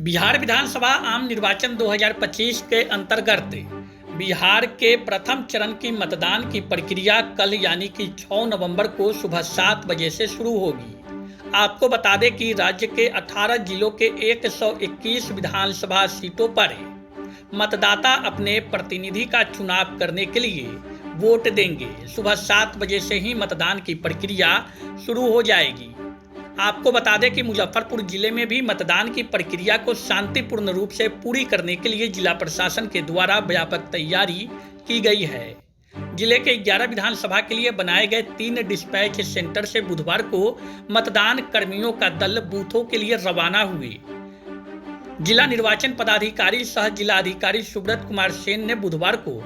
बिहार विधानसभा आम निर्वाचन 2025 के अंतर्गत बिहार के प्रथम चरण की मतदान की प्रक्रिया कल यानी कि 6 नवंबर को सुबह 7 बजे से शुरू होगी। आपको बता दें कि राज्य के 18 जिलों के 121 विधानसभा सीटों पर मतदाता अपने प्रतिनिधि का चुनाव करने के लिए वोट देंगे। सुबह 7 बजे से ही मतदान की प्रक्रिया शुरू हो जाएगी। आपको बता दें कि मुजफ्फरपुर जिले में भी मतदान की प्रक्रिया को शांतिपूर्ण रूप से पूरी करने के लिए जिला प्रशासन के द्वारा व्यापक तैयारी की गई है। जिले के 11 विधानसभा के लिए बनाए गए 3 डिस्पैच सेंटर से बुधवार को मतदान कर्मियों का दल बूथों के लिए रवाना हुए। जिला निर्वाचन पदाधिकारी सह जिलाधिकारी सुब्रत कुमार सेन ने बुधवार को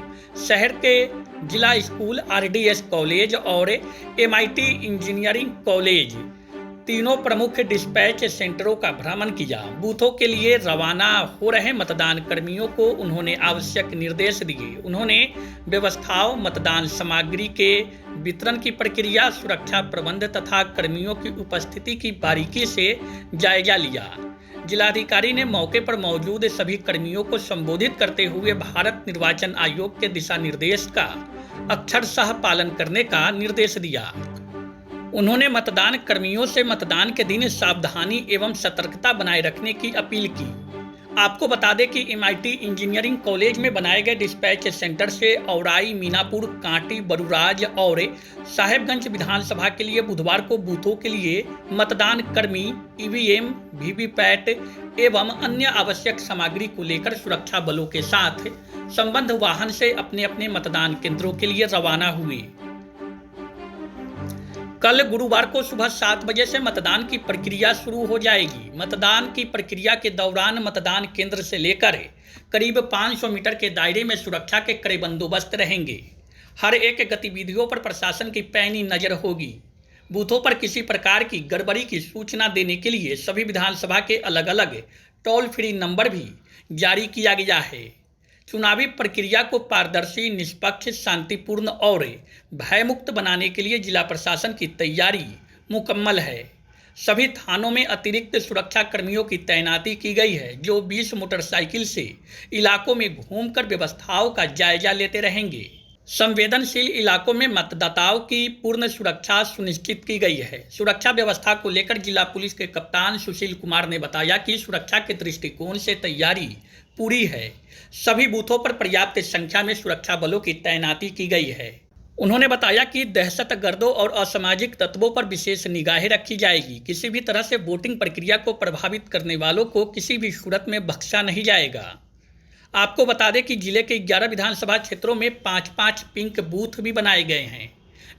शहर के जिला स्कूल, RDS कॉलेज और MIT इंजीनियरिंग कॉलेज तीनों प्रमुख डिस्पैच सेंटरों का भ्रमण किया। बूथों के लिए रवाना हो रहे मतदान कर्मियों को उन्होंने आवश्यक निर्देश दिए। उन्होंने व्यवस्थाओं, मतदान सामग्री के वितरण की प्रक्रिया, सुरक्षा प्रबंध तथा कर्मियों की उपस्थिति की बारीकी से जायजा लिया। जिलाधिकारी ने मौके पर मौजूद सभी कर्मियों को संबोधित करते हुए भारत निर्वाचन आयोग के दिशा निर्देश का अक्षरशः पालन करने का निर्देश दिया। उन्होंने मतदान कर्मियों से मतदान के दिन सावधानी एवं सतर्कता बनाए रखने की अपील की। आपको बता दें कि MIT इंजीनियरिंग कॉलेज में बनाए गए डिस्पैच सेंटर से औराई, मीनापुर, कांटी, बरुराज और साहेबगंज विधानसभा के लिए बुधवार को बूथों के लिए मतदान कर्मी EVM, VVPAT एवं अन्य आवश्यक सामग्री को लेकर सुरक्षा बलों के साथ संबद्ध वाहन से अपने अपने मतदान केंद्रों के लिए रवाना हुए। कल गुरुवार को सुबह 7 बजे से मतदान की प्रक्रिया शुरू हो जाएगी। मतदान की प्रक्रिया के दौरान मतदान केंद्र से लेकर करीब 500 मीटर के दायरे में सुरक्षा के कड़े बंदोबस्त रहेंगे। हर एक गतिविधियों पर प्रशासन की पैनी नजर होगी। बूथों पर किसी प्रकार की गड़बड़ी की सूचना देने के लिए सभी विधानसभा के अलग अलग टोल फ्री नंबर भी जारी किया गया है। चुनावी प्रक्रिया को पारदर्शी, निष्पक्ष, शांतिपूर्ण और भयमुक्त बनाने के लिए जिला प्रशासन की तैयारी मुकम्मल है। सभी थानों में अतिरिक्त सुरक्षा कर्मियों की तैनाती की गई है, जो 20 मोटरसाइकिल से इलाकों में घूमकर व्यवस्थाओं का जायजा लेते रहेंगे। संवेदनशील इलाकों में मतदाताओं की पूर्ण सुरक्षा सुनिश्चित की गई है। सुरक्षा व्यवस्था को लेकर जिला पुलिस के कप्तान सुशील कुमार ने बताया कि सुरक्षा के दृष्टिकोण से तैयारी पूरी है। सभी बूथों पर पर्याप्त संख्या में सुरक्षा बलों की तैनाती की गई है। उन्होंने बताया कि दहशतगर्दों और असामाजिक तत्वों पर विशेष निगाहें रखी जाएगी। किसी भी तरह से वोटिंग प्रक्रिया को प्रभावित करने वालों को किसी भी सूरत में बख्शा नहीं जाएगा। आपको बता दें कि जिले के 11 विधानसभा क्षेत्रों में 5-5 पिंक बूथ भी बनाए गए हैं।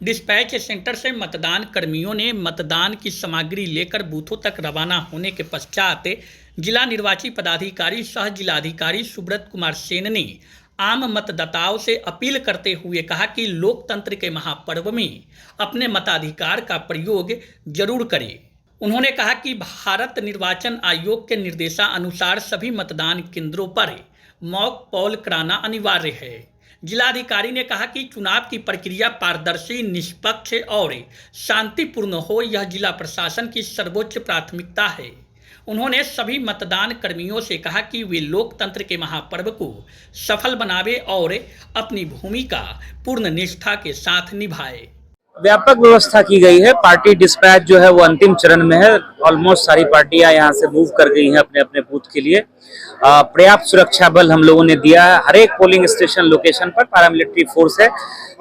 डिस्पैच सेंटर से मतदान कर्मियों ने मतदान की सामग्री लेकर बूथों तक रवाना होने के पश्चात जिला निर्वाची पदाधिकारी सह जिलाधिकारी सुब्रत कुमार सेन ने आम मतदाताओं से अपील करते हुए कहा कि लोकतंत्र के महापर्व में अपने मताधिकार का प्रयोग जरूर करें। उन्होंने कहा कि भारत निर्वाचन आयोग के निर्देशानुसार सभी मतदान केंद्रों पर मॉक पोल कराना अनिवार्य है। जिलाधिकारी ने कहा कि चुनाव की प्रक्रिया पारदर्शी, निष्पक्ष और शांतिपूर्ण हो, यह जिला प्रशासन की सर्वोच्च प्राथमिकता है। उन्होंने सभी मतदान कर्मियों से कहा कि वे लोकतंत्र के महापर्व को सफल बनावे और अपनी भूमिका पूर्ण निष्ठा के साथ निभाए। व्यापक व्यवस्था की गई है। पार्टी डिस्पैच जो है वो अंतिम चरण में है। ऑलमोस्ट सारी पार्टियां यहाँ से मूव कर गई हैं अपने अपने बूथ के लिए। पर्याप्त सुरक्षा बल हम लोगों ने दिया है। हर एक पोलिंग स्टेशन लोकेशन पर पैरामिलिट्री फोर्स है।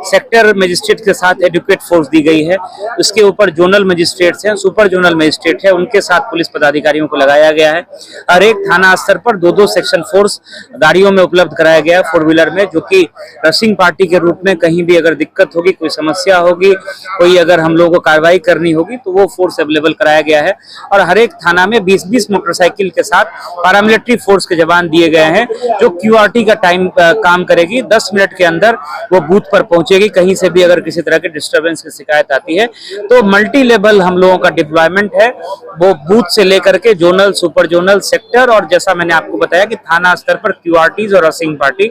सेक्टर मजिस्ट्रेट के साथ एडुकेट फोर्स दी गई है। उसके ऊपर जोनल मजिस्ट्रेट्स हैं, सुपर जोनल मजिस्ट्रेट है, उनके साथ पुलिस पदाधिकारियों को लगाया गया है। हर एक थाना स्तर पर 2-2 सेक्शन फोर्स गाड़ियों में उपलब्ध कराया गया है, 4 व्हीलर में, जो कि रसिंग पार्टी के रूप में कहीं भी अगर दिक्कत होगी, कोई समस्या होगी, कोई अगर हम लोगों को कार्रवाई करनी होगी तो वो फोर्स अवेलेबल कराया गया है। और हर एक थाना में 20-20 मोटरसाइकिल के साथ पैरामिलिट्री फोर्स के जवान दिए गए हैं, जो QRT का टाइम काम करेगी। 10 मिनट के अंदर वो बूथ पर पहुंचेगी। कहीं से भी अगर किसी तरह के डिस्टर्बेंस की शिकायत आती है तो मल्टी लेवल हम लोगों का डिप्लॉयमेंट है, वो बूथ से लेकर के जोनल, सुपर जोनल, सेक्टर और जैसा मैंने आपको बताया कि थाना स्तर पर QRTs और रसिंग पार्टी।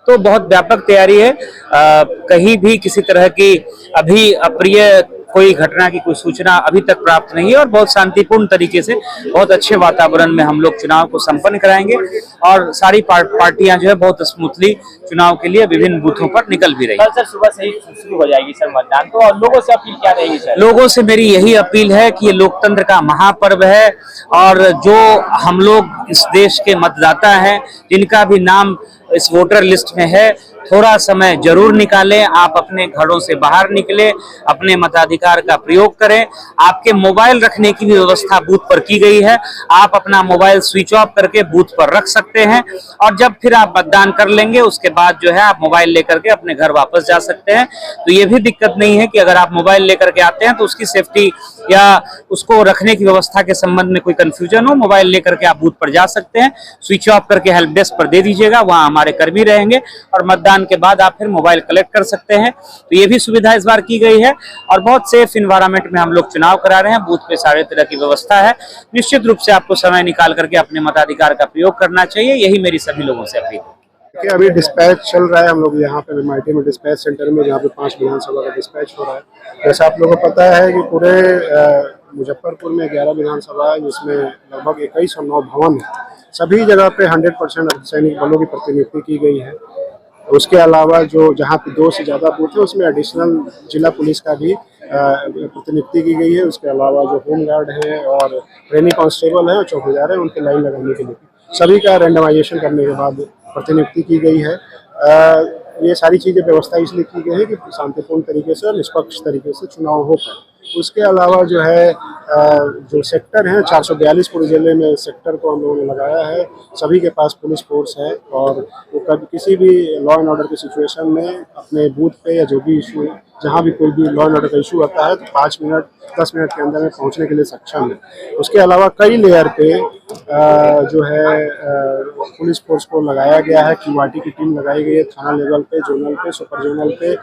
तो बहुत व्यापक तैयारी है। कहीं भी किसी तरह की अभी अप्रिय कोई घटना की कोई सूचना अभी तक प्राप्त नहीं है और बहुत शांतिपूर्ण तरीके से बहुत अच्छे वातावरण में हम लोग चुनाव को संपन्न कराएंगे और सारी पार्टियां जो है बहुत स्मूथली चुनाव के लिए विभिन्न बूथों पर निकल भी रही है। कल सर सुबह से ही शुरू हो जाएगी सर मतदान, तो और लोगों से अपील क्या रहेगी सर? लोगों से मेरी यही अपील है कि ये लोकतंत्र का महापर्व है और जो हम लोग इस देश के मतदाता हैं जिनका भी नाम इस वोटर लिस्ट में है, थोड़ा समय जरूर निकालें। आप अपने घरों से बाहर निकलें, अपने मताधिकार का प्रयोग करें। आपके मोबाइल रखने की भी व्यवस्था बूथ पर की गई है, आप अपना मोबाइल स्विच ऑफ करके बूथ पर रख सकते हैं और जब फिर आप मतदान कर लेंगे उसके बाद जो है आप मोबाइल लेकर के अपने घर वापस जा सकते हैं। तो ये भी दिक्कत नहीं है कि अगर आप मोबाइल लेकर के आते हैं तो उसकी सेफ्टी या उसको रखने की व्यवस्था के संबंध में कोई कंफ्यूजन हो, मोबाइल लेकर के आप बूथ पर जा सकते हैं, स्विच ऑफ करके हेल्प डेस्क पर दे दीजिएगा, वहां हमारे कर्मी रहेंगे और मतदान के बाद आप फिर मोबाइल कलेक्ट कर सकते हैं। तो ये भी सुविधा इस बार की गई है और बहुत सेफ इन्वायरमेंट में हम लोग चुनाव करा रहे हैं। बूथ पे सारे तरह की व्यवस्था है। निश्चित रूप से आपको समय निकाल करके अपने मताधिकार का प्रयोग करना चाहिए, यही मेरी सभी लोगों से अपील है। कि अभी डिस्पैच चल रहा है, हम लोग यहाँ पे MIT में डिस्पैच सेंटर में जहाँ पे 5 विधानसभा का डिस्पैच हो रहा है। जैसा आप लोगों को पता है कि पूरे मुजफ्फरपुर में 11 विधानसभा है जिसमें लगभग 21 और 9 भवन है। सभी जगह पे 100% अर्धसैनिक बलों की प्रतिनियुक्ति की गई है। उसके अलावा जो जहाँ पे 2 से ज़्यादा बूथ है उसमें एडिशनल जिला पुलिस का भी प्रतिनियुक्ति की गई है। उसके अलावा जो होमगार्ड है और ट्रेनिंग कांस्टेबल है और चौकीदार है उनके लाइन लगाने के लिए सभी का रैंडमाइजेशन करने के बाद प्रतिनियुक्ति की गई है। ये सारी चीज़ें व्यवस्था इसलिए की गई है कि शांतिपूर्ण तरीके से और निष्पक्ष तरीके से चुनाव हो पाए। उसके अलावा जो है जो सेक्टर हैं 442 पूरे जिले में सेक्टर को हम लोगों ने लगाया है। सभी के पास पुलिस फोर्स है और वो कभी किसी भी लॉ एंड ऑर्डर की सिचुएशन में अपने बूथ पे या जो भी इशू जहाँ भी कोई भी लॉ एंड ऑर्डर का इशू आता है तो 5 मिनट 10 मिनट के अंदर में पहुँचने के लिए सक्षम है। उसके अलावा कई लेयर पे जो है पुलिस फोर्स को लगाया गया है, QRT की टीम लगाई गई है थाना लेवल पे, जोनल पे, सुपर जोनल पे।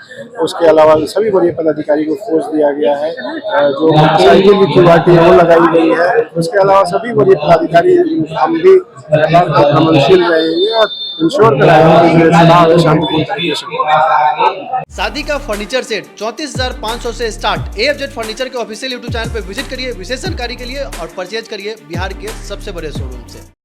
उसके अलावा सभी वरीय पदाधिकारी को फोर्स दिया गया है। जो मोटरसाइकिल की QRT वो लगाई गई है। उसके अलावा सभी वरीय पदाधिकारी हम भी भ्रमणशील रहेंगे और इंश्योर कराएंगे कि चुनाव शांतिपूर्ण तरीके से। शादी का फर्नीचर सेट 34,500 से स्टार्ट। AFZ फर्नीचर के ऑफिशियल YouTube चैनल पर विजिट करिए विशेष जानकारी के लिए और परचेज करिए बिहार के सबसे बड़े शोरूम से।